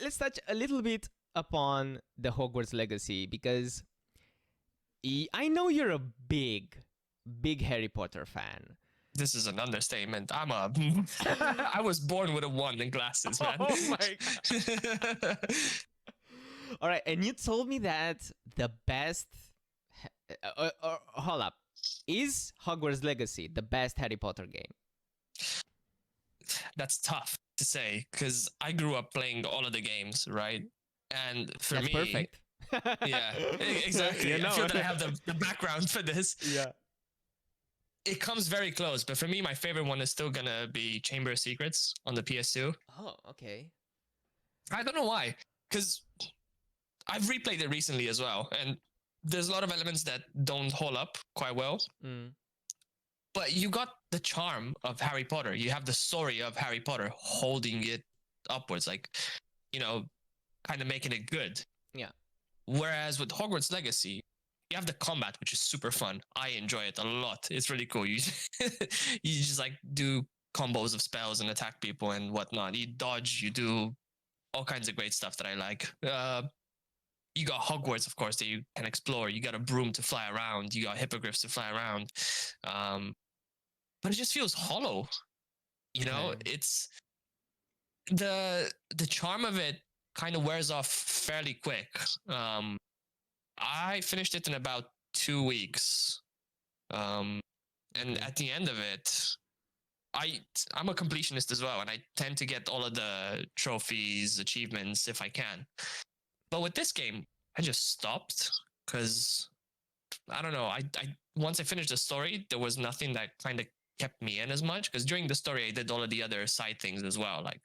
let's touch a little bit upon the Hogwarts legacy, because I know you're a big Harry Potter fan. This is an understatement. I was born with a wand and glasses, man. Oh my god. All right, and you told me that the best. Hold up. Is Hogwarts Legacy the best Harry Potter game? That's tough to say because I grew up playing all of the games, right? And for That's me, perfect. yeah, exactly. You know. I feel that I have the background for this. Yeah. It comes very close, but for me, my favorite one is still gonna be Chamber of Secrets on the PS2. Oh, okay. I don't know why, because I've replayed it recently as well, and there's a lot of elements that don't hold up quite well. Mm. But you got the charm of Harry Potter. You have the story of Harry Potter holding it upwards, like, kind of making it good. Yeah. Whereas with Hogwarts Legacy, you have the combat, which is super fun. I enjoy it a lot. It's really cool. You you just like do combos of spells and attack people and whatnot. You dodge, you do all kinds of great stuff that I like. You got Hogwarts, of course, that you can explore. You got a broom to fly around. You got hippogriffs to fly around. But it just feels hollow. It's the charm of it kind of wears off fairly quick. I finished it in about 2 weeks. And at the end of it, I'm a completionist as well, and I tend to get all of the trophies, achievements if I can. But with this game, I just stopped because I don't know. I once I finished the story, there was nothing that kind of kept me in as much, because during the story I did all of the other side things as well, like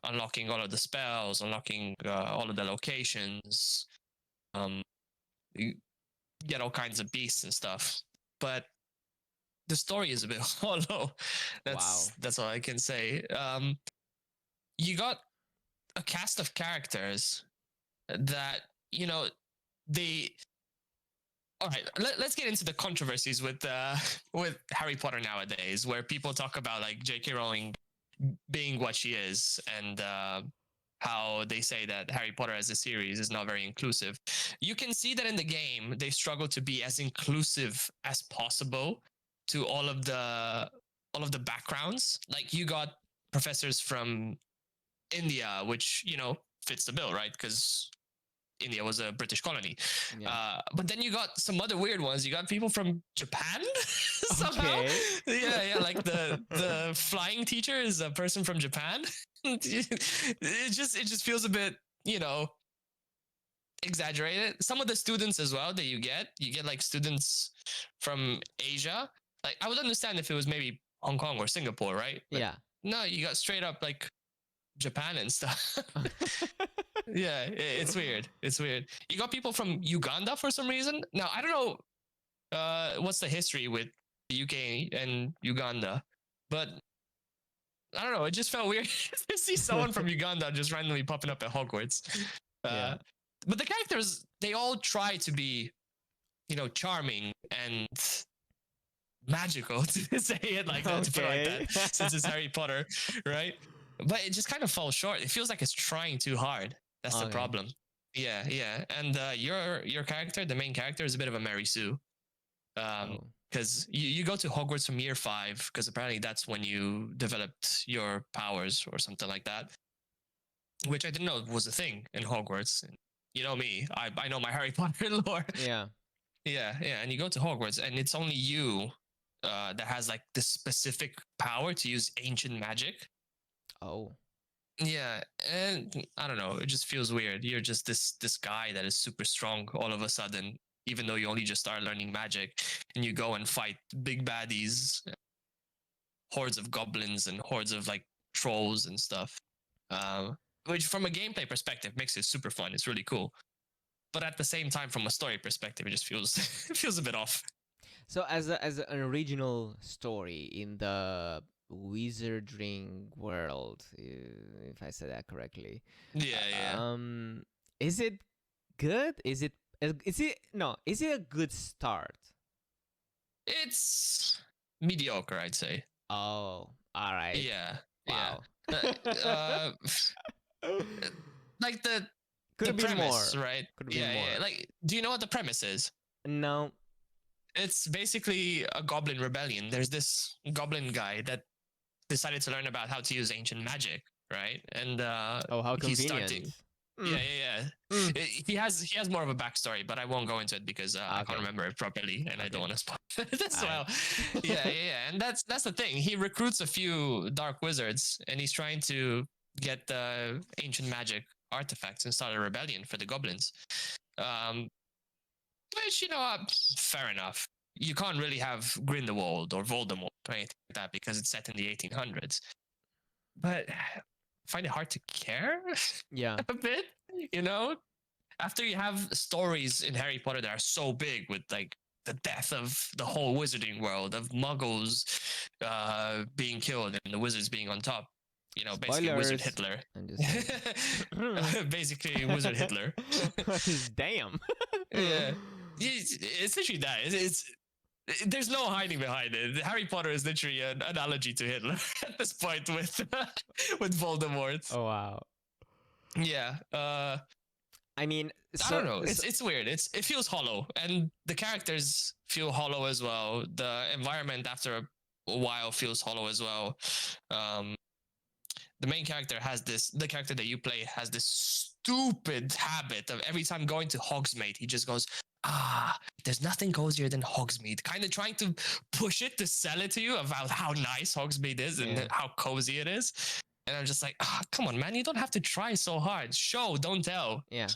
unlocking all of the spells, unlocking all of the locations. You get all kinds of beasts and stuff, but the story is a bit hollow. That's all I can say. You got a cast of characters that they. All right, let's get into the controversies with Harry Potter nowadays, where people talk about like J.K. Rowling being what she is, and how they say that Harry Potter as a series is not very inclusive. You can see that in the game, they struggle to be as inclusive as possible to all of the backgrounds. Like you got professors from India, which fits the bill, right? Because India was a British colony. But then you got some other weird ones. You got people from Japan somehow. Okay. Yeah, like the flying teacher is a person from Japan. It just feels a bit, exaggerated. Some of the students as well that you get like students from Asia. Like I would understand if it was maybe Hong Kong or Singapore, right? But no, you got straight up like Japan and stuff. Yeah, it's weird. It's weird. You got people from Uganda for some reason. Now, I don't know what's the history with the UK and Uganda, but I don't know. It just felt weird to see someone from Uganda just randomly popping up at Hogwarts. But the characters, they all try to be, charming and magical, to say it like that, to put it like that, since it's Harry Potter, right? But it just kind of falls short. It feels like it's trying too hard. That's the problem. Yeah. And your character, the main character, is a bit of a Mary Sue. Because you go to Hogwarts from year 5, because apparently that's when you developed your powers or something like that. Which I didn't know was a thing in Hogwarts. You know me, I know my Harry Potter lore. Yeah. And you go to Hogwarts, and it's only you that has like this specific power to use ancient magic. Oh. Yeah, and I don't know, it just feels weird. You're just this guy that is super strong all of a sudden, even though you only just started learning magic, and you go and fight big baddies, hordes of goblins and hordes of like trolls and stuff. Which from a gameplay perspective makes it super fun. It's really cool. But at the same time, from a story perspective, it just feels it feels a bit off. So as an original story in the Wizarding world, if I said that correctly. Is it good? Is it a good start? It's mediocre, I'd say. Oh, all right. Yeah. Wow. Yeah. like Could the have been premise, more. right? Could have been more. Yeah. Like, do you know what the premise is? No. It's basically a goblin rebellion. There's this goblin guy that decided to learn about how to use ancient magic, right? And Oh, how he's convenient. starting. He has more of a backstory, but I won't go into it because I can't remember it properly, and I don't want to spoil it as well. Yeah. And that's the thing. He recruits a few dark wizards, and he's trying to get the ancient magic artifacts and start a rebellion for the goblins. Which, fair enough. You can't really have Grindelwald or Voldemort or anything like that because it's set in the 1800s. But I find it hard to care a bit, After you have stories in Harry Potter that are so big with like the death of the whole wizarding world, of muggles being killed and the wizards being on top. Basically Wizard Hitler. Basically Wizard Hitler. Damn. Yeah. It's literally that. There's no hiding behind it. Harry Potter is literally an analogy to Hitler at this point with Voldemort. Oh wow. Yeah. I mean, I don't know. It's weird. It feels hollow, and the characters feel hollow as well. The environment after a while feels hollow as well. The main character the character that you play has this stupid habit of every time going to Hogsmeade, he just goes, there's nothing cozier than Hogsmeade. Kind of trying to push it to sell it to you about how nice Hogsmeade is and how cozy it is. And I'm just like, come on, man, you don't have to try so hard. Show, don't tell. Yeah.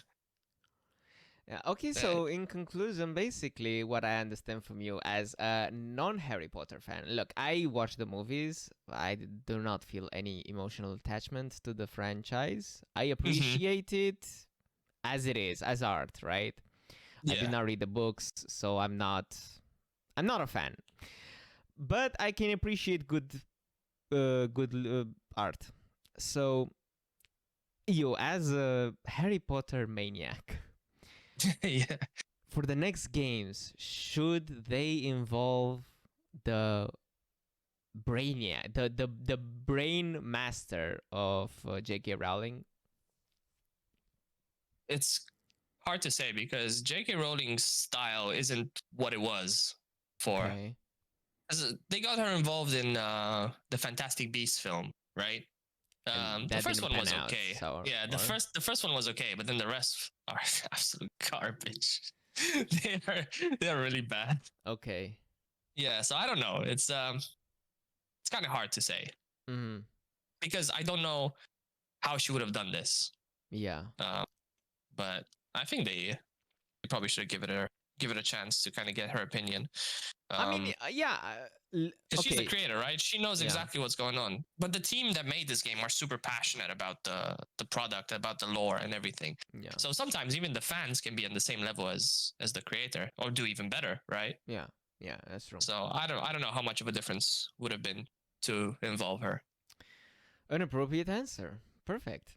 Okay, so in conclusion, basically what I understand from you as a non-Harry Potter fan, look, I watch the movies. I do not feel any emotional attachment to the franchise. I appreciate it as it is, as art, right? Yeah. I did not read the books, so I'm not a fan. But I can appreciate good art. So, you as a Harry Potter maniac, for the next games, should they involve the brainiac, the brain master of J.K. Rowling? It's hard to say because J.K. Rowling's style isn't what it was for. Okay. They got her involved in the Fantastic Beasts film, right? The first one was okay. The first one was okay, but then the rest are absolute garbage. they are really bad. Okay. Yeah, so I don't know. It's kind of hard to say because I don't know how she would have done this. Yeah. But I think they probably should give it a chance to kind of get her opinion. I mean, because she's the creator, right? She knows exactly what's going on. But the team that made this game are super passionate about the product, about the lore and everything. Yeah. So sometimes even the fans can be on the same level as the creator, or do even better, right? Yeah, that's true. So I don't know how much of a difference would have been to involve her. An appropriate answer. Perfect.